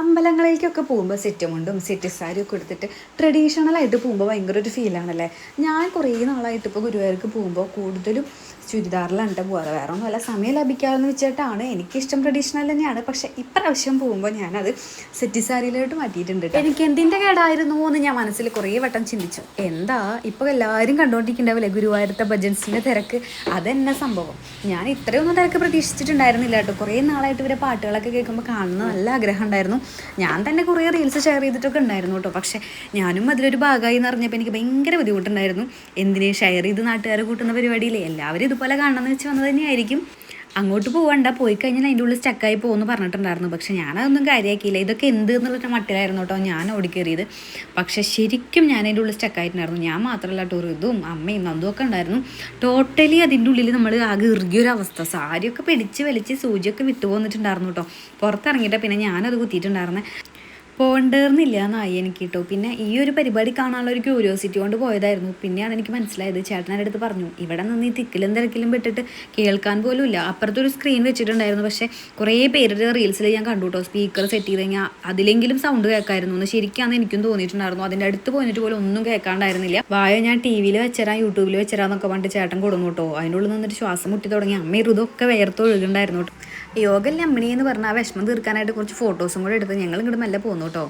അമ്പലങ്ങളിലേക്കൊക്കെ പോകുമ്പോൾ സെറ്റും കൊണ്ടും സെറ്റ് സാരിയൊക്കെ എടുത്തിട്ട് ട്രഡീഷണലായിട്ട് പോകുമ്പോൾ ഭയങ്കര ഒരു ഫീലാണല്ലേ. ഞാൻ കുറേ നാളായിട്ട് ഇപ്പോൾ ഗുരുവായൂർക്ക് പോകുമ്പോൾ കൂടുതലും ചുരിദാറിലാണ് പോകാറ്. വേറെ ഒന്നുമല്ല, സമയം ലഭിക്കാമെന്ന് വെച്ചിട്ടാണ്. എനിക്കിഷ്ടം ട്രഡീഷണൽ തന്നെയാണ്. പക്ഷേ ഇപ്രാവശ്യം പോകുമ്പോൾ ഞാനത് സെറ്റ് സാരിയിലോട്ട് മാറ്റിയിട്ടുണ്ട്. എനിക്ക് എന്തിൻ്റെ കേടായിരുന്നു എന്ന് ഞാൻ മനസ്സിൽ കുറേ വട്ടം ചിന്തിച്ചു. എന്താ ഇപ്പോൾ എല്ലാവരും കണ്ടുകൊണ്ടിരിക്കുന്നുണ്ടാവില്ലേ ഗുരുവായൂരത്തെ ഭജൻസിൻ്റെ തിരക്ക്. അതെന്നെ സംഭവം. ഞാൻ ഇത്രയൊന്നും തിരക്ക് പ്രതീക്ഷിച്ചിട്ടുണ്ടായിരുന്നില്ല കേട്ടോ. കുറേ നാളായിട്ട് ഇവരെ പാട്ടുകളൊക്കെ കേൾക്കുമ്പോൾ കാണുന്ന നല്ല ആഗ്രഹം ഉണ്ടായിരുന്നു. ഞാൻ തന്നെ കുറേ റീൽസ് ഷെയർ ചെയ്തിട്ടൊക്കെ ഉണ്ടായിരുന്നു കേട്ടോ. പക്ഷേ ഞാനും അതിലൊരു ഭാഗമായി എന്ന് പറഞ്ഞപ്പോൾ എനിക്ക് ഭയങ്കര ബുദ്ധിമുട്ടുണ്ടായിരുന്നു. എന്തിന് ഷെയർ ചെയ്ത് നാട്ടുകാർ കൂട്ടുന്ന പരിപാടിയില്ലേ, എല്ലാവരും ഇതുപോലെ കാണണമെന്ന് വെച്ച് വന്നത് തന്നെയായിരിക്കും. അങ്ങോട്ട് പോകണ്ട, പോയി കഴിഞ്ഞാൽ അതിൻ്റെ ഉള്ളിൽ സ്റ്റക്കായി പോകുമെന്ന് പറഞ്ഞിട്ടുണ്ടായിരുന്നു. പക്ഷെ ഞാനതൊന്നും കാര്യമാക്കിയില്ല. ഇതൊക്കെ എന്ത് എന്നുള്ളൊരു മട്ടിലായിരുന്നു കേട്ടോ ഞാൻ ഓടിക്കേറിയത്. പക്ഷെ ശരിക്കും ഞാൻ അതിൻ്റെ ഉള്ളിൽ സ്റ്റക്കായിട്ടുണ്ടായിരുന്നു. ഞാൻ മാത്രമല്ല കേട്ടോ, ഇതും അമ്മയും നന്ദുമൊക്കെ ഉണ്ടായിരുന്നു. ടോട്ടലി അതിൻ്റെ ഉള്ളിൽ നമ്മൾ ആകെ ഇറുകിയൊരവസ്ഥ. സാരിയൊക്കെ പിടിച്ച് വലിച്ച് സൂചിയൊക്കെ വിട്ടു പോന്നിട്ടുണ്ടായിരുന്നു കേട്ടോ. പുറത്തിറങ്ങിയിട്ട് പിന്നെ ഞാനത് കുത്തിയിട്ടുണ്ടായിരുന്നത്. പോകേണ്ടതെന്നില്ല എന്നായി എനിക്ക് കേട്ടോ. പിന്നെ ഈ ഒരു പരിപാടി കാണാനുള്ള ഒരു ക്യൂരിയോസിറ്റി കൊണ്ട് പോയതായിരുന്നു. പിന്നെയാണ് എനിക്ക് മനസ്സിലായത്. ചേട്ടൻ്റെ അടുത്ത് പറഞ്ഞു, ഇവിടെ നിന്ന് ഈ തിക്കിലും തിരക്കിലും പെട്ടിട്ട് കേൾക്കാൻ പോലും ഇല്ല. അപ്പുറത്തൊരു സ്ക്രീൻ വെച്ചിട്ടുണ്ടായിരുന്നു. പക്ഷേ കുറേ പേരുടെ റീൽസിൽ ഞാൻ കണ്ടു കേട്ടോ, സ്പീക്കർ സെറ്റ് ചെയ്ത് കഴിഞ്ഞാൽ അതിലെങ്കിലും സൗണ്ട് കേൾക്കായിരുന്നു എന്ന്. ശരിക്കാന്ന് എനിക്കും തോന്നിയിട്ടുണ്ടായിരുന്നു. അതിൻ്റെ അടുത്ത് പോയിട്ട് പോലും ഒന്നും കേൾക്കാണ്ടായിരുന്നില്ല. വായ ഞാൻ ടി വിയിൽ വെച്ചരാം, യൂട്യൂബിൽ വെച്ചരാന്നൊക്കെ പറഞ്ഞിട്ട് ചേട്ടൻ കൊടുന്നു കേട്ടോ. അതിൻ്റെ ഉള്ളിൽ നിന്നിട്ട് ശ്വാസം മുട്ടി തുടങ്ങി. അമ്മയും ഇതൊക്കെ വേർത്തൊഴുകുണ്ടായിരുന്നു കേട്ടോ. യോഗൽ അമ്മിണി എന്ന് പറഞ്ഞാൽ ആ വിഷമം തീർക്കാനായിട്ട് കുറച്ച് ഫോട്ടോസും കൂടെ എടുത്ത് ഞങ്ങൾ ഇങ്ങോട്ട് മെല്ലെ പോന്നു കേട്ടോ.